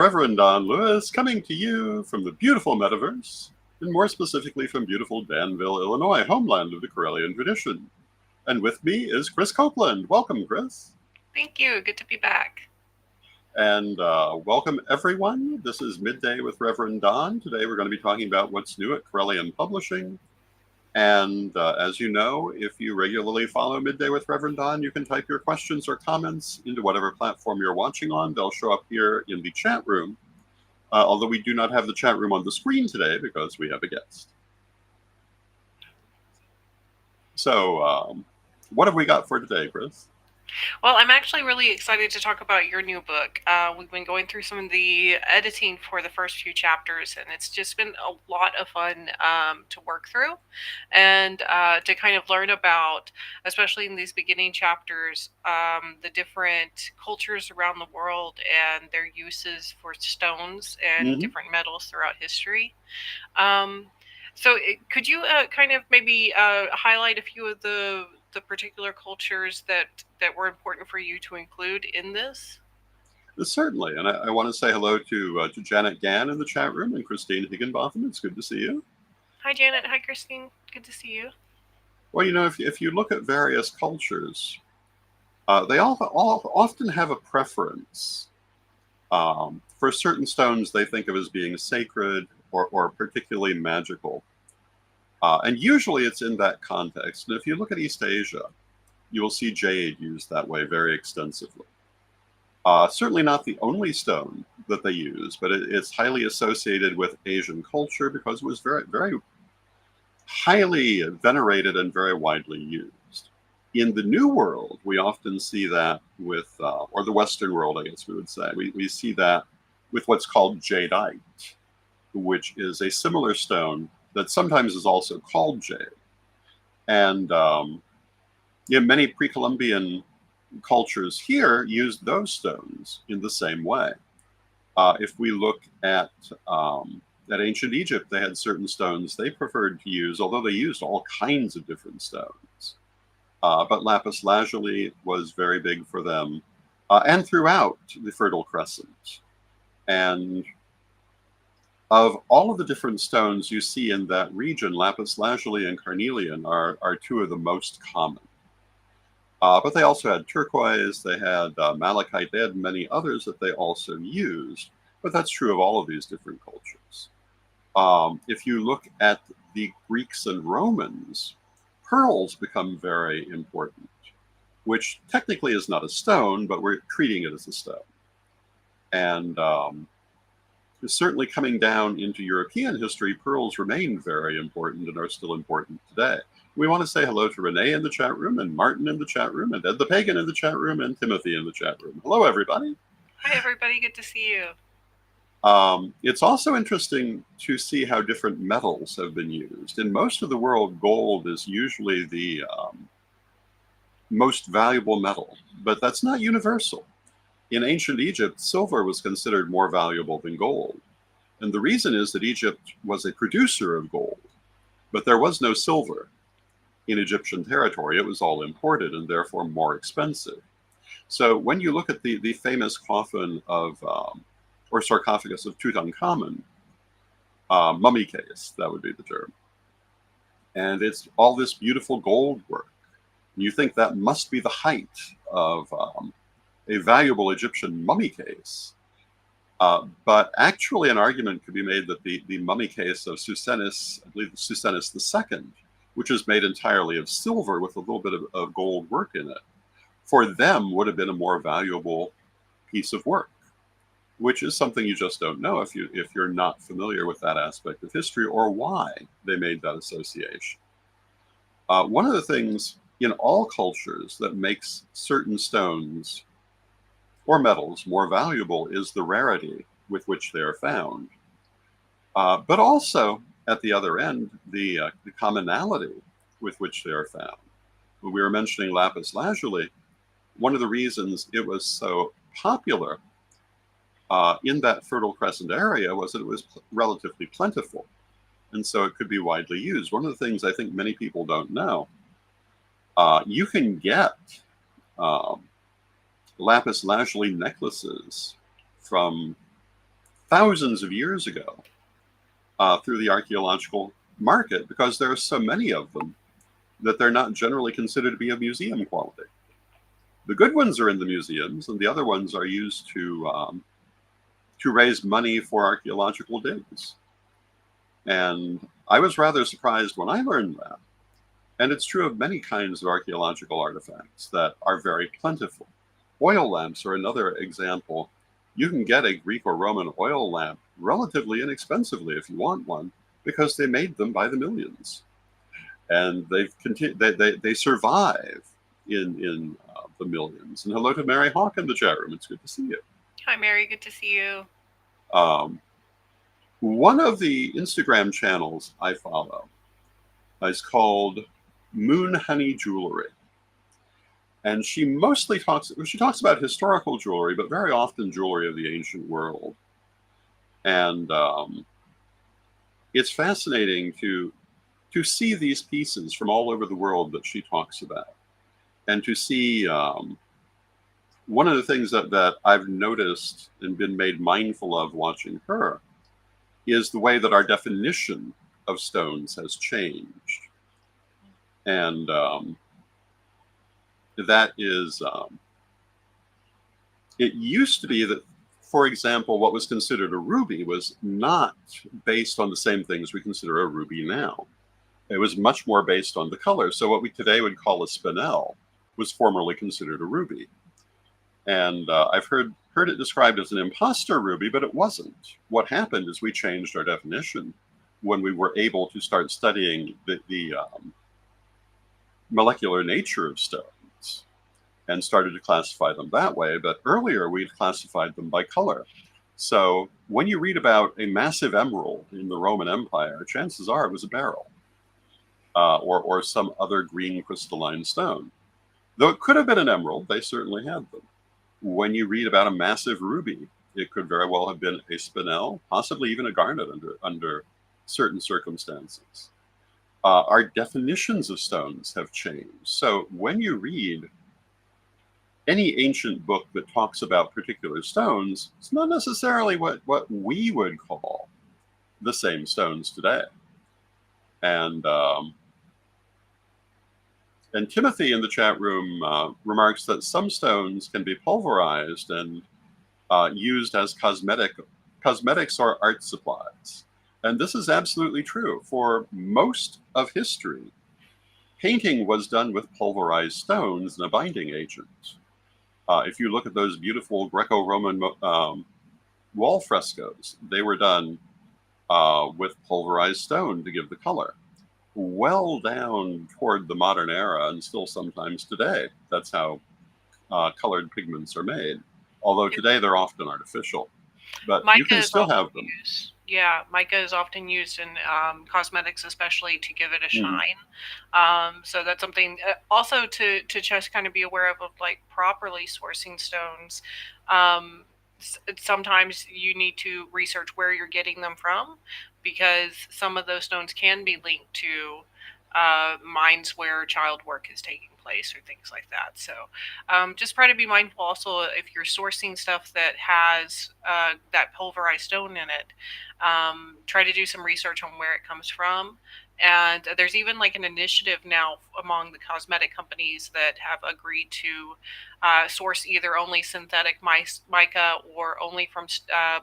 Reverend Don Lewis, coming to you from the beautiful metaverse, and more specifically from beautiful Danville, Illinois, homeland of the Corellian tradition. And with me is Krys Copeland. Welcome, Krys. Thank you. Good to be back. And welcome, everyone. This is Midday with Reverend Don. Today we're going to be talking about what's new at Corellian Publishing. And as you know, if you regularly follow Midday with Reverend Don, you can type your questions or comments into whatever platform you're watching on. They'll show up here in the chat room. Although we do not have the chat room on the screen today because we have a guest. So, what have we got for today, Krys? Well, I'm actually really excited to talk about your new book. We've been going through some of the editing for the first few chapters, and it's just been a lot of fun to work through and to kind of learn about, especially in these beginning chapters, the different cultures around the world and their uses for stones and different metals throughout history. Could you kind of maybe highlight a few of the particular cultures that were important for you to include in this? Certainly, and I want to say hello to Janet Gann in the chat room and Christine Higginbotham. It's good to see you. Hi, Janet. Hi, Christine. Good to see you. Well, you know, if you look at various cultures, they all often have a preference for certain stones they think of as being sacred or particularly magical. And usually it's in that context. And if you look at East Asia, you will see jade used that way very extensively. Certainly not the only stone that they use, but it's highly associated with Asian culture because it was very, very highly venerated and very widely used. In the New World, we often see that with, or the Western world, I guess we would say, we see that with what's called jadeite, which is a similar stone that sometimes is also called jade. And many pre-Columbian cultures here used those stones in the same way. If we look at ancient Egypt, they had certain stones they preferred to use, although they used all kinds of different stones. But lapis lazuli was very big for them, and throughout the Fertile Crescent. And of all of the different stones you see in that region, lapis lazuli and carnelian are two of the most common. But they also had turquoise, they had malachite, they had many others that they also used. But that's true of all of these different cultures. If you look at the Greeks and Romans, pearls become very important, which technically is not a stone, but we're treating it as a stone. And certainly coming down into European history, pearls remain very important and are still important today. We want to say hello to Renee in the chat room, and Martin in the chat room, and Ed the Pagan in the chat room, and Timothy in the chat room. Hello, everybody. Hi, everybody. Good to see you. It's also interesting to see how different metals have been used. In most of the world, gold is usually the most valuable metal, but that's not universal. In ancient Egypt, silver was considered more valuable than gold. And the reason is that Egypt was a producer of gold, but there was no silver in Egyptian territory. It was all imported and therefore more expensive. So when you look at the famous coffin of, or sarcophagus of Tutankhamun, mummy case, that would be the term. And it's all this beautiful gold work. And you think that must be the height of a valuable Egyptian mummy case. But actually an argument could be made that the mummy case of Susenis, I believe Susenis II, which is made entirely of silver with a little bit of gold work in it, for them would have been a more valuable piece of work, which is something you just don't know if you're not familiar with that aspect of history or why they made that association. One of the things in all cultures that makes certain stones or metals more valuable is the rarity with which they are found. But also, at the other end, the commonality with which they are found. When we were mentioning lapis lazuli, one of the reasons it was so popular in that Fertile Crescent area was that it was relatively plentiful. And so it could be widely used. One of the things I think many people don't know, you can get lapis lazuli necklaces from thousands of years ago through the archaeological market because there are so many of them that they're not generally considered to be of museum quality. The good ones are in the museums, and the other ones are used to raise money for archaeological digs. And I was rather surprised when I learned that. And it's true of many kinds of archaeological artifacts that are very plentiful. Oil lamps are another example. You can get a Greek or Roman oil lamp relatively inexpensively if you want one, because they made them by the millions. And they survive in the millions. And hello to Mary Hawk in the chat room. It's good to see you. Hi, Mary. Good to see you. One of the Instagram channels I follow is called Moon Honey Jewelry. And she mostly talks about historical jewelry, but very often jewelry of the ancient world. And it's fascinating to see these pieces from all over the world that she talks about. And to see one of the things that I've noticed and been made mindful of watching her is the way that our definition of stones has changed. And that is, it used to be that, for example, what was considered a ruby was not based on the same things we consider a ruby now. It was much more based on the color. So what we today would call a spinel was formerly considered a ruby. And I've heard it described as an imposter ruby, but it wasn't. What happened is we changed our definition when we were able to start studying the molecular nature of stones and started to classify them that way. But earlier we'd classified them by color. So when you read about a massive emerald in the Roman Empire, chances are it was a beryl or some other green crystalline stone. Though it could have been an emerald, they certainly had them. When you read about a massive ruby, it could very well have been a spinel, possibly even a garnet under certain circumstances. Our definitions of stones have changed. So when you read any ancient book that talks about particular stones, it's not necessarily what we would call the same stones today. And Timothy in the chat room remarks that some stones can be pulverized and used as cosmetics or art supplies. And this is absolutely true. For most of history, painting was done with pulverized stones and a binding agent. If you look at those beautiful Greco-Roman wall frescoes, they were done with pulverized stone to give the color. Well down toward the modern era, and still sometimes today, that's how colored pigments are made. Although today they're often artificial, but you can still have them. Mica is often used in cosmetics, especially to give it a shine. So that's something also to just kind of be aware of like properly sourcing stones. Sometimes you need to research where you're getting them from, because some of those stones can be linked to mines where child work is taking place or things like that. So just try to be mindful also if you're sourcing stuff that has that pulverized stone in it. Try to do some research on where it comes from. And there's even like an initiative now among the cosmetic companies that have agreed to source either only synthetic mica or only from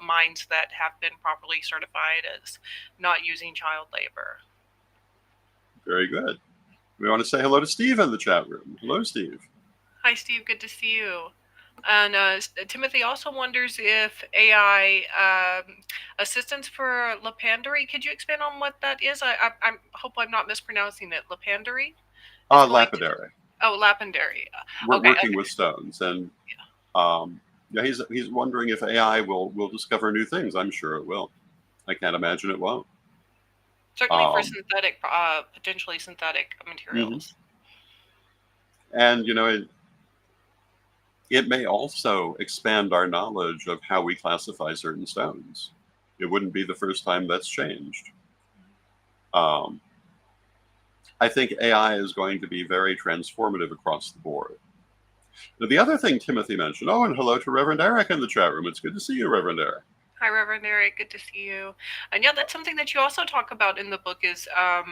mines that have been properly certified as not using child labor. Very good. We want to say hello to Steve in the chat room. Hello, Steve. Hi, Steve. Good to see you. And Timothy also wonders if AI assistance for lapandary. Could you expand on what that is? I hope I'm not mispronouncing it. Lapandary? Lapidary. Lapidary. We're working with stones, and he's wondering if AI will discover new things. I'm sure it will. I can't imagine it won't. Certainly for synthetic, potentially synthetic materials. And it may also expand our knowledge of how we classify certain stones. It wouldn't be the first time that's changed. I think AI is going to be very transformative across the board. Now, the other thing Timothy mentioned, and hello to Reverend Eric in the chat room. It's good to see you, Reverend Eric. Hi, Reverend Eric. Good to see you. And yeah, that's something that you also talk about in the book is how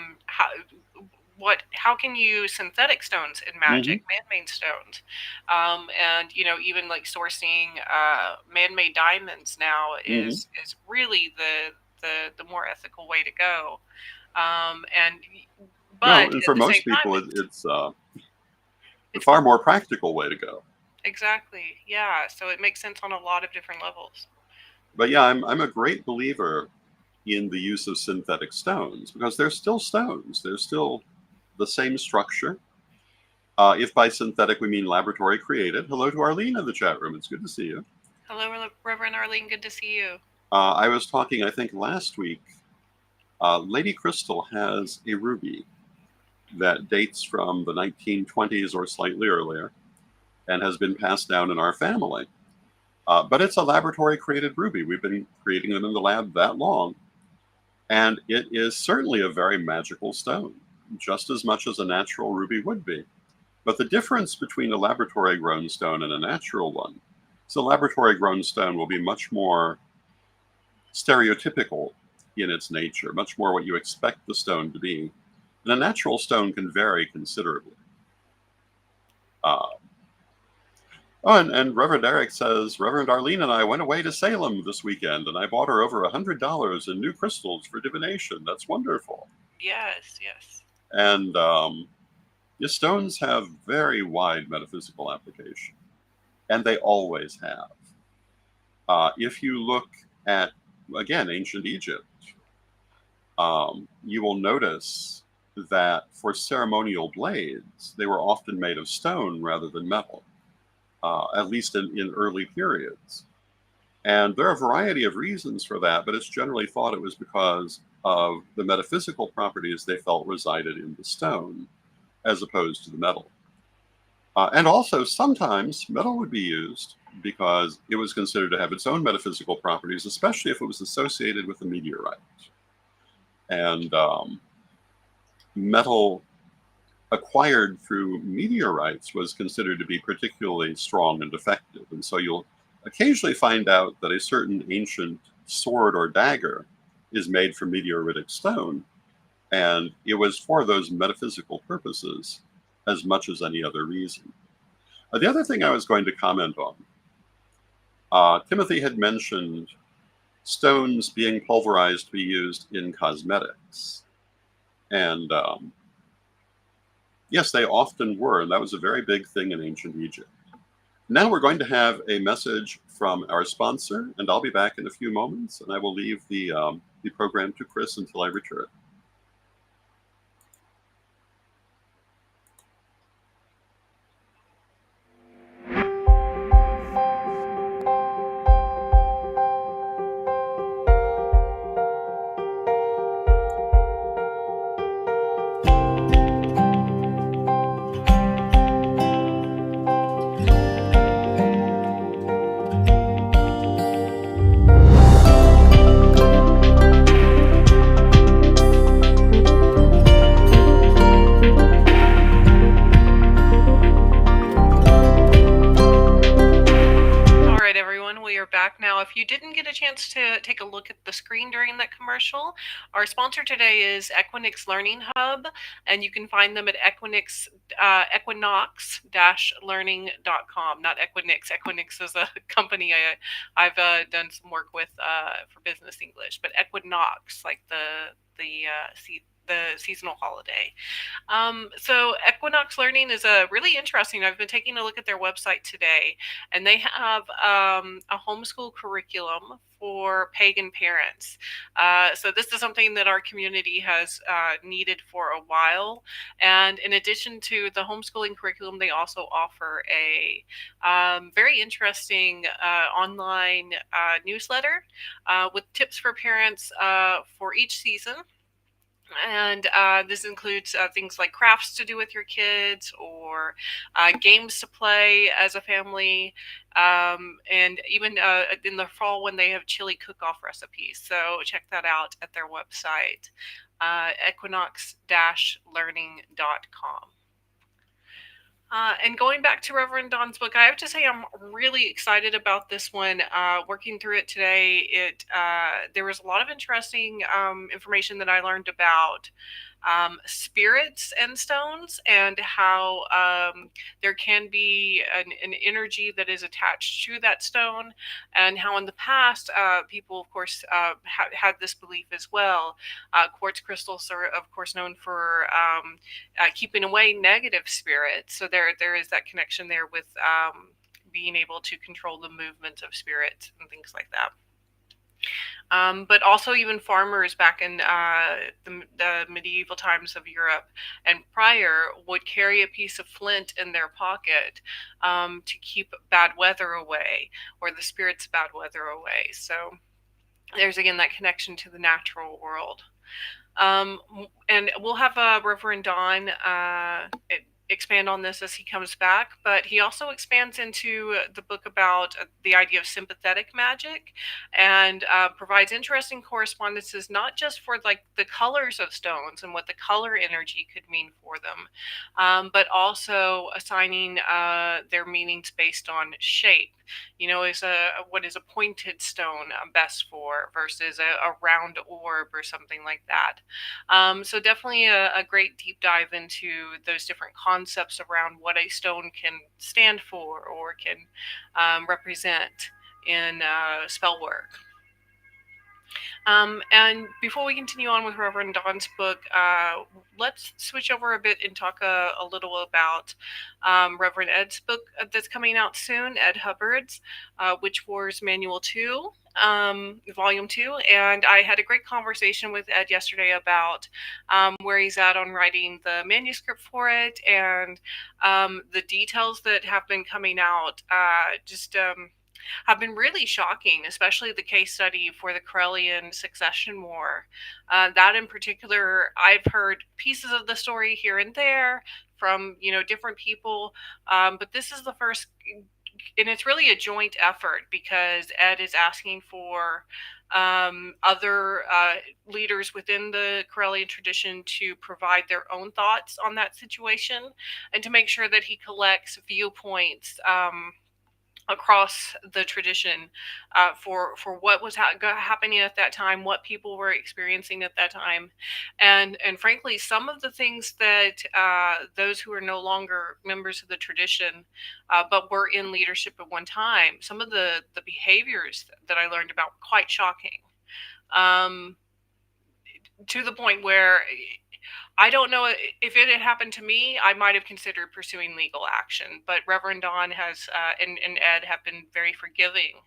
can you use synthetic stones in Hmm. magic, man-made stones, and even like sourcing man-made diamonds now Hmm. is really the more ethical way to go. And Well, but and at for the same most time, people, it's the it's far more practical way to go. exactly, yeah. So it makes sense on a lot of different levels. But yeah, I'm a great believer in the use of synthetic stones because they're still stones. They're still the same structure. If by synthetic we mean laboratory created, hello to Arlene in the chat room. It's good to see you. Hello, Reverend Arlene. Good to see you. I was talking, I think, last week. Lady Crystal has a ruby that dates from the 1920s or slightly earlier and has been passed down in our family. But it's a laboratory created ruby. We've been creating them in the lab that long. And it is certainly a very magical stone, just as much as a natural ruby would be. But the difference between a laboratory grown stone and a natural one is a laboratory grown stone will be much more stereotypical in its nature, much more what you expect the stone to be. And a natural stone can vary considerably. Uh, and Reverend Eric says, Reverend Arlene and I went away to Salem this weekend, and I bought her over $100 in new crystals for divination. That's wonderful. Yes, yes. And your stones have very wide metaphysical application, and they always have. If you look at, again, ancient Egypt, you will notice that for ceremonial blades, they were often made of stone rather than metal, at least in early periods. And there are a variety of reasons for that, but it's generally thought it was because of the metaphysical properties they felt resided in the stone as opposed to the metal. And also, sometimes metal would be used because it was considered to have its own metaphysical properties, especially if it was associated with a meteorite. And metal acquired through meteorites was considered to be particularly strong and effective. And so you'll occasionally find out that a certain ancient sword or dagger is made from meteoritic stone. And it was for those metaphysical purposes as much as any other reason. The other thing I was going to comment on, Timothy had mentioned stones being pulverized to be used in cosmetics. And yes, they often were. And that was a very big thing in ancient Egypt. Now we're going to have a message from our sponsor, and I'll be back in a few moments, and I will leave the program to Krys until I return. All right, everyone, we are back now. If you didn't get a chance to take a look at the screen during that commercial, our sponsor today is Equinix Learning Hub, and you can find them at equinox-learning.com. Not Equinix. Equinix is a company I've done some work with for business English, but Equinox, like the seasonal holiday. So Equinox Learning is a really interesting. I've been taking a look at their website today, and they have a homeschool curriculum for pagan parents. So this is something that our community has needed for a while. And in addition to the homeschooling curriculum, they also offer a very interesting online newsletter with tips for parents for each season. And this includes things like crafts to do with your kids or games to play as a family, and even in the fall when they have chili cook-off recipes. So check that out at their website, equinox-learning.com. And going back to Reverend Don's book, I have to say I'm really excited about this one. Working through it today, there was a lot of interesting information that I learned about spirits and stones, and how there can be an energy that is attached to that stone, and how in the past people, of course, had this belief as well. Quartz crystals are, of course, known for keeping away negative spirits. So there is that connection there with being able to control the movement of spirits and things like that. But also even farmers back in the medieval times of Europe and prior would carry a piece of flint in their pocket to keep bad weather away, or the spirits of bad weather away. So there's again that connection to the natural world. And we'll have Reverend Don expand on this as he comes back, but he also expands into the book about the idea of sympathetic magic, and provides interesting correspondences, not just for like the colors of stones and what the color energy could mean for them, but also assigning their meanings based on shape. You know, what is a pointed stone best for versus a round orb or something like that. So definitely a great deep dive into those different concepts around what a stone can stand for or can represent in spell work. And before we continue on with Reverend Don's book, let's switch over a bit and talk a little about Reverend Ed's book that's coming out soon, Ed Hubbard's Witch Wars Manual 2, Volume 2. And I had a great conversation with Ed yesterday about where he's at on writing the manuscript for it, and the details that have been coming out. Have been really shocking, especially the case study for the Corellian Succession War. That in particular, I've heard pieces of the story here and there from different people, but this is the first, and it's really a joint effort because Ed is asking for other leaders within the Corellian tradition to provide their own thoughts on that situation, and to make sure that he collects viewpoints across the tradition for what was happening at that time, what people were experiencing at that time, and frankly, some of the things that those who are no longer members of the tradition, but were in leadership at one time, some of the behaviors that I learned about were quite shocking, to the point where I don't know if it had happened to me, I might have considered pursuing legal action. But Reverend Don and Ed have been very forgiving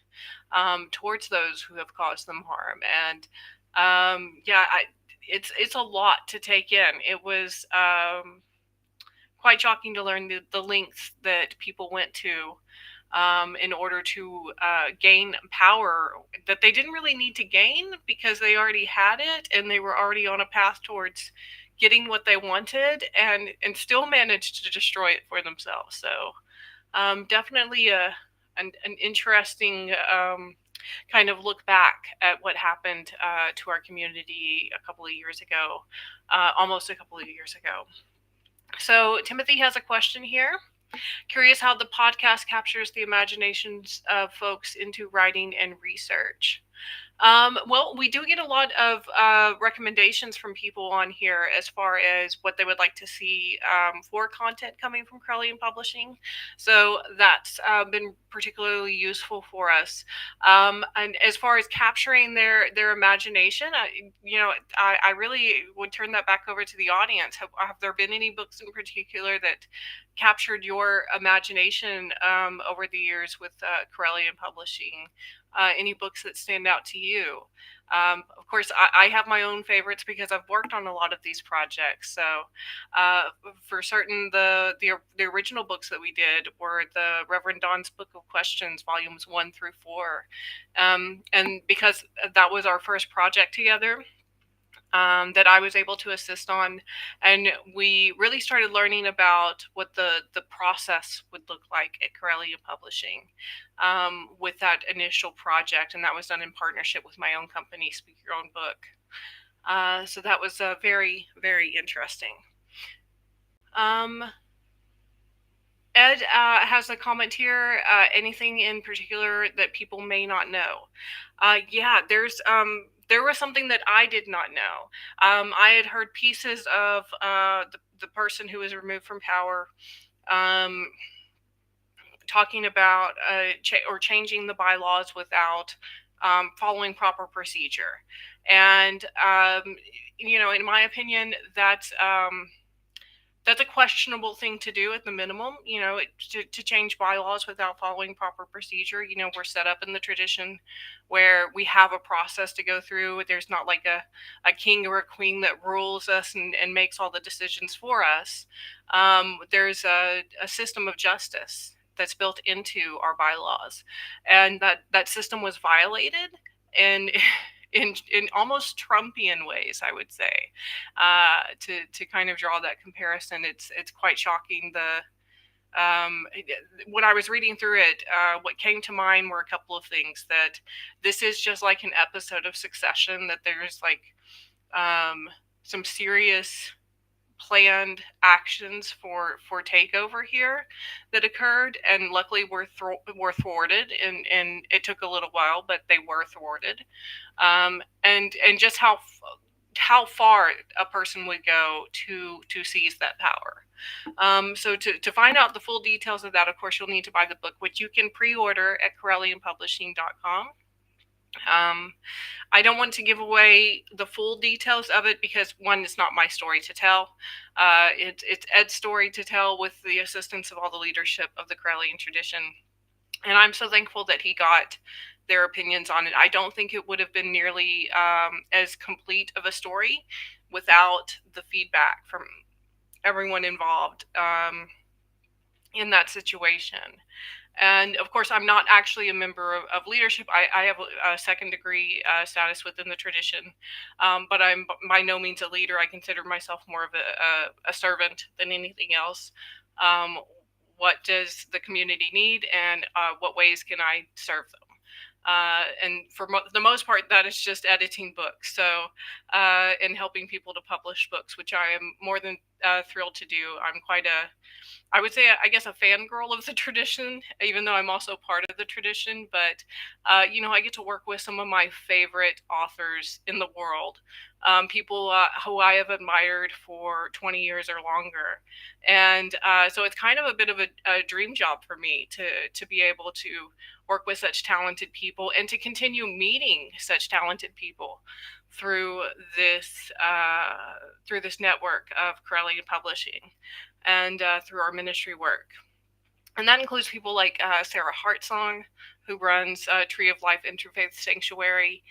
towards those who have caused them harm. And yeah, it's a lot to take in. It was quite shocking to learn the lengths that people went to in order to gain power that they didn't really need to gain, because they already had it and they were already on a path towards getting what they wanted, and still managed to destroy it for themselves. So definitely an interesting kind of look back at what happened to our community a couple of years ago, almost a couple of years ago. So Timothy has a question here. Curious how the podcast captures the imaginations of folks into writing and research. Well, we do get a lot of recommendations from people on here as far as what they would like to see for content coming from Corellian Publishing. So that's been particularly useful for us. And as far as capturing their imagination, I really would turn that back over to the audience. Have there been any books in particular that captured your imagination over the years with Corellian Publishing? Any books that stand out to you? Of course, I have my own favorites because I've worked on a lot of these projects. So, for certain, the original books that we did were the Reverend Don's Book of Questions, volumes 1 through 4, and because that was our first project together, that I was able to assist on, and we really started learning about what the process would look like at Corellian Publishing with that initial project, and that was done in partnership with my own company, Speak Your Own Book. So that was very, very interesting. Um, Ed has a comment here. Anything in particular that people may not know? Yeah, there was something that I did not know. I had heard pieces of the person who was removed from power um, talking about changing the bylaws without following proper procedure, and in my opinion, that's a questionable thing to do at the minimum, to change bylaws without following proper procedure. We're set up in the tradition where we have a process to go through. There's not like a king or a queen that rules us and makes all the decisions for us. There's a system of justice that's built into our bylaws, and that system was violated. And in almost Trumpian ways, I would say, to kind of draw that comparison. It's quite shocking. When I was reading through it, what came to mind were a couple of things. That this is just like an episode of Succession. That there's like some serious planned actions for takeover here that occurred, and luckily were thwarted, and it took a little while, but they were thwarted. And just how far a person would go to seize that power. So to find out the full details of that, of course, you'll need to buy the book, which you can pre-order at CorellianPublishing.com. I don't want to give away the full details of it because, one, it's not my story to tell. It's Ed's story to tell with the assistance of all the leadership of the Corellian tradition. And I'm so thankful that he got their opinions on it. I don't think it would have been nearly as complete of a story without the feedback from everyone involved in that situation. And of course, I'm not actually a member of leadership. I have a second degree status within the tradition, but I'm by no means a leader. I consider myself more of a servant than anything else. What does the community need, and what ways can I serve them? And for the most part, that is just editing books. So, and helping people to publish books, which I am more than thrilled to do. I'm quite I would say, I guess, a fangirl of the tradition, even though I'm also part of the tradition. But, I get to work with some of my favorite authors in the world, people who I have admired for 20 years or longer. And so it's kind of a bit of a dream job for me to be able to work with such talented people and to continue meeting such talented people through this network of Corellian Publishing and through our ministry work. And that includes people like Sarah Hartsong, who runs Tree of Life Interfaith Sanctuary.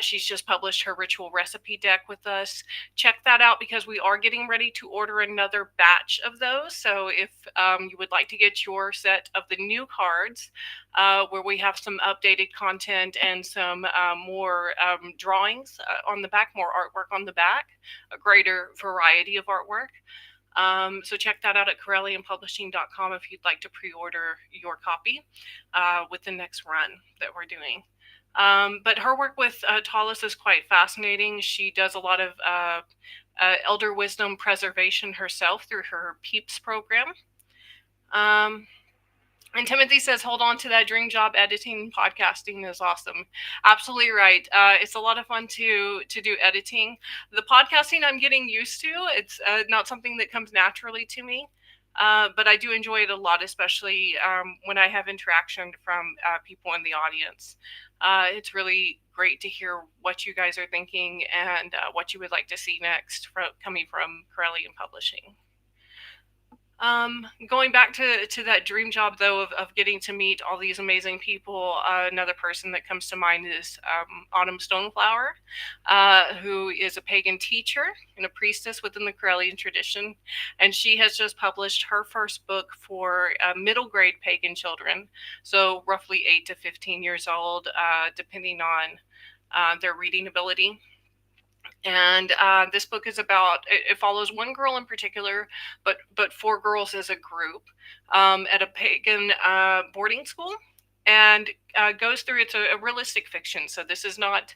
She's just published her ritual recipe deck with us. Check that out because we are getting ready to order another batch of those. So if you would like to get your set of the new cards, where we have some updated content and some more drawings on the back, more artwork on the back, a greater variety of artwork. So check that out at CorellianPublishing.com if you'd like to pre-order your copy with the next run that we're doing. But her work with Tallis is quite fascinating. She does a lot of elder wisdom preservation herself through her PEEPS program. And Timothy says, hold on to that dream job. Editing podcasting is awesome. Absolutely right. It's a lot of fun to do editing. The podcasting I'm getting used to. It's not something that comes naturally to me. But I do enjoy it a lot, especially when I have interaction from people in the audience. It's really great to hear what you guys are thinking and what you would like to see next coming from Corellian Publishing. Going back to that dream job, though, of getting to meet all these amazing people, another person that comes to mind is Autumn Stoneflower, who is a pagan teacher and a priestess within the Corellian tradition. And she has just published her first book for middle grade pagan children, so roughly 8 to 15 years old, depending on their reading ability. And this book is about, it follows one girl in particular, but 4 girls as a group at a pagan boarding school. and goes through, it's a realistic fiction, so this is not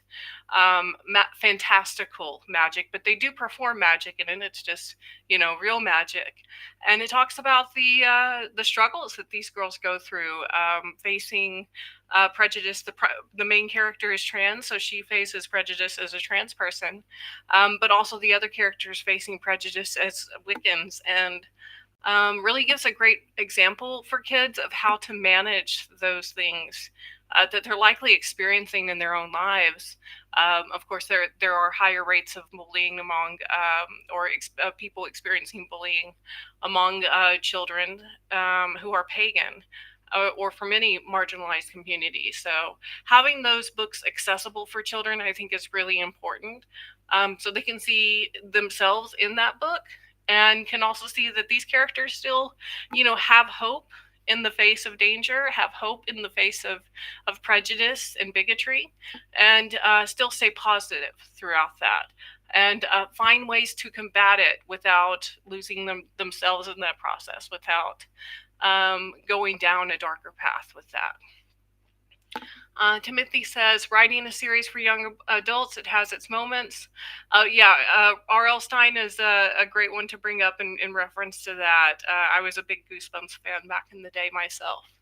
fantastical magic, but they do perform magic in it. It's just, real magic. And it talks about the struggles that these girls go through, facing prejudice. The main character is trans, so she faces prejudice as a trans person, but also the other characters facing prejudice as Wiccans, and really gives a great example for kids of how to manage those things that they're likely experiencing in their own lives. Of course, there are higher rates of bullying among people experiencing bullying among children who are pagan. Or from any marginalized community. So having those books accessible for children, I think, is really important. So they can see themselves in that book, and can also see that these characters still, have hope in the face of danger, have hope in the face of prejudice and bigotry, and still stay positive throughout that, and find ways to combat it without losing themselves in that process, without going down a darker path with that. Timothy says, writing a series for young adults, it has its moments. R.L. Stine is a great one to bring up in reference to that. I was a big Goosebumps fan back in the day myself.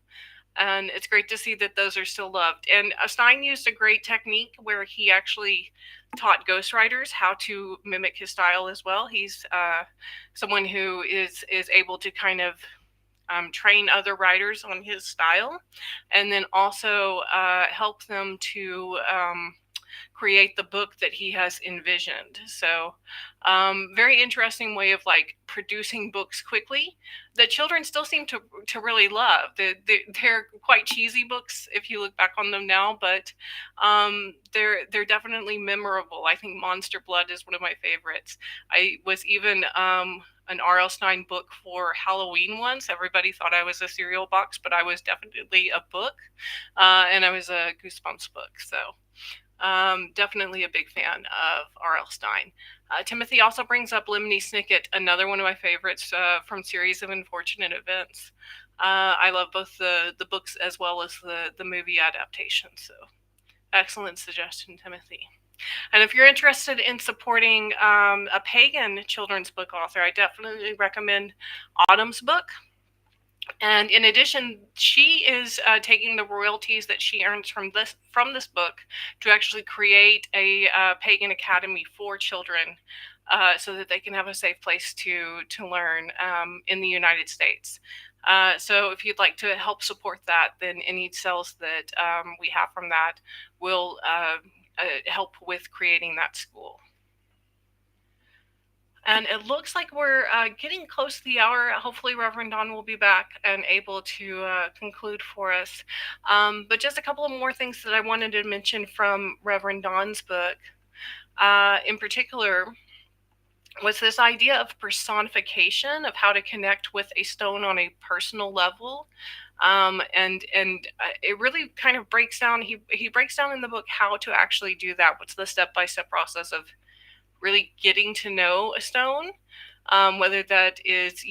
And it's great to see that those are still loved. And Stine used a great technique where he actually taught ghostwriters how to mimic his style as well. He's someone who is able to kind of train other writers on his style, and then also help them to create the book that he has envisioned. So very interesting way of producing books quickly that children still seem to really love. They're quite cheesy books if you look back on them now, but they're definitely memorable. I think Monster Blood is one of my favorites. I was even an R.L. Stine book for Halloween once. Everybody thought I was a cereal box, but I was definitely a book, and I was a Goosebumps book. So definitely a big fan of R.L. Stine. Timothy also brings up Lemony Snicket, another one of my favorites from Series of Unfortunate Events. I love both the books as well as the movie adaptation. So excellent suggestion, Timothy. And if you're interested in supporting a pagan children's book author, I definitely recommend Autumn's book. And in addition, she is taking the royalties that she earns from this book to actually create a pagan academy for children, so that they can have a safe place to learn in the United States. So if you'd like to help support that, then any sales that we have from that will help with creating that school. And it looks like we're getting close to the hour. Hopefully Reverend Don will be back and able to conclude for us. But just a couple of more things that I wanted to mention from Reverend Don's book. In particular, was this idea of personification, of how to connect with a stone on a personal level. And it really kind of breaks down, he breaks down in the book how to actually do that. What's the step-by-step process of really getting to know a stone, whether that is,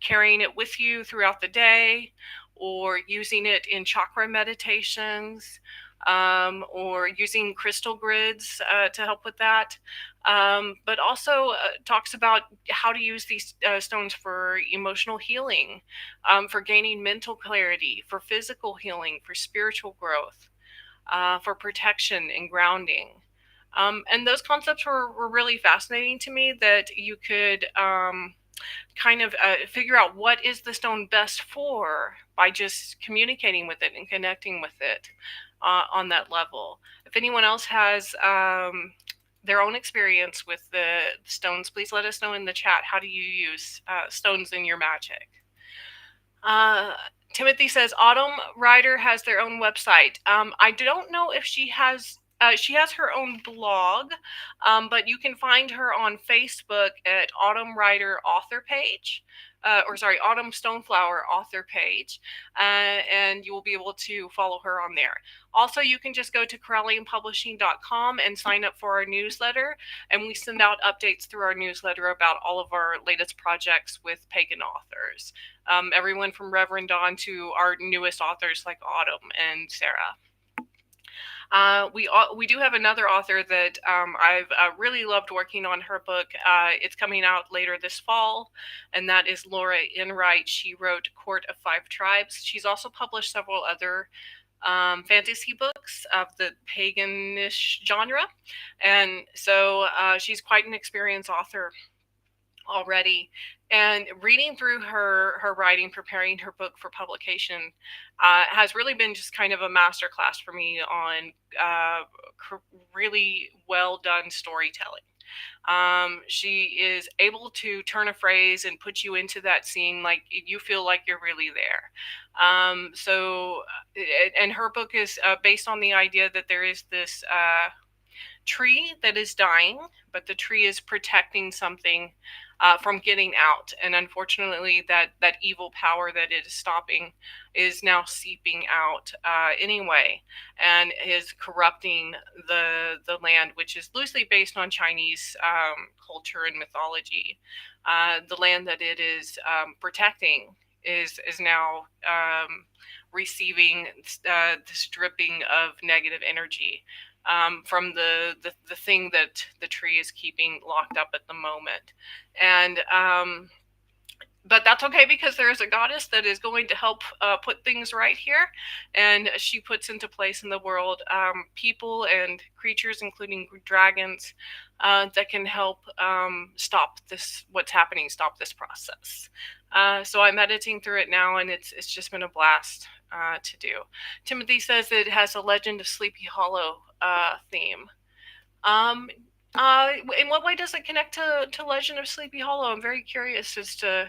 carrying it with you throughout the day, or using it in chakra meditations, or using crystal grids to help with that. But also talks about how to use these stones for emotional healing, for gaining mental clarity, for physical healing, for spiritual growth, for protection and grounding. And those concepts were really fascinating to me, that you could kind of figure out what is the stone best for by just communicating with it and connecting with it on that level. If anyone else has their own experience with the stones, please let us know in the chat. How do you use stones in your magic? Timothy says Autumn Rider has their own website. I don't know if she has her own blog, but you can find her on Facebook at Autumn Rider author page. Autumn Stoneflower author page, and you will be able to follow her on there. Also, you can just go to CorellianPublishing.com and sign up for our newsletter, and we send out updates through our newsletter about all of our latest projects with pagan authors. Everyone from Reverend Don to our newest authors like Autumn and Sarah. We do have another author that I've really loved working on her book. It's coming out later this fall, and that is Laura Enright. She wrote Court of Five Tribes. She's also published several other fantasy books of the paganish genre, and so she's quite an experienced author already. And reading through her writing, preparing her book for publication, has really been just kind of a masterclass for me on really well done storytelling. She is able to turn a phrase and put you into that scene like you feel like you're really there. And her book is based on the idea that there is this tree that is dying, but the tree is protecting something from getting out. And unfortunately, that evil power that it is stopping is now seeping out anyway, and is corrupting the land, which is loosely based on Chinese culture and mythology. The land that it is protecting is now receiving this dripping of negative energy from the thing that the tree is keeping locked up at the moment. And but that's okay, because there is a goddess that is going to help put things right here, and she puts into place in the world people and creatures, including dragons, that can help stop this, what's happening, stop this process. So I'm editing through it now, and it's just been a blast to do. Timothy says it has a Legend of Sleepy Hollow theme. In what way does it connect to Legend of Sleepy Hollow? I'm very curious as to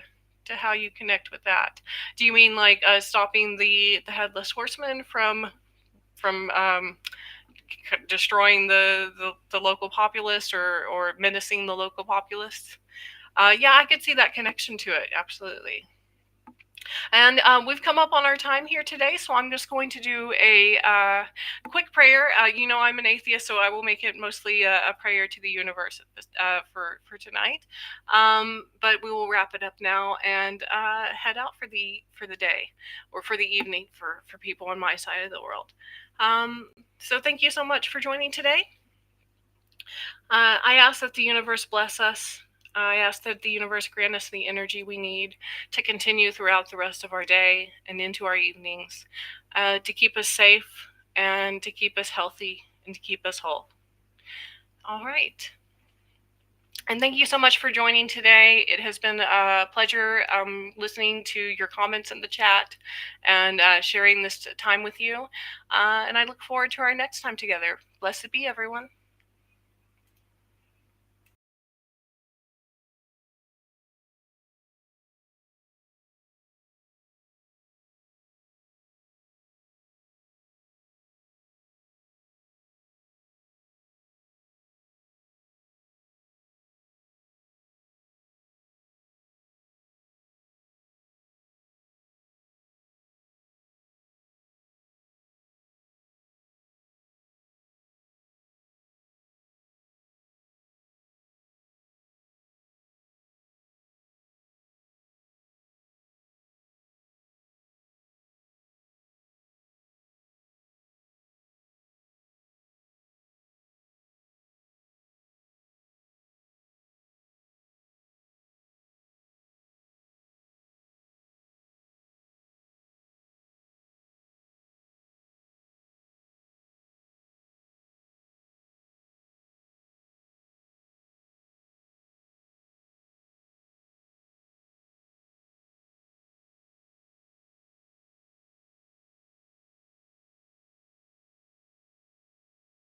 how you connect with that. Do you mean like stopping the headless horseman from destroying the local populace, or menacing the local populace? Yeah, I could see that connection to it, absolutely. And we've come up on our time here today, so I'm just going to do a quick prayer. I'm an atheist, so I will make it mostly a prayer to the universe for tonight. But we will wrap it up now and head out for the day, or for the evening for people on my side of the world. So thank you so much for joining today. I ask that the universe bless us. I ask that the universe grant us the energy we need to continue throughout the rest of our day and into our evenings, to keep us safe and to keep us healthy and to keep us whole. All right. And thank you so much for joining today. It has been a pleasure listening to your comments in the chat and sharing this time with you. And I look forward to our next time together. Blessed be, everyone.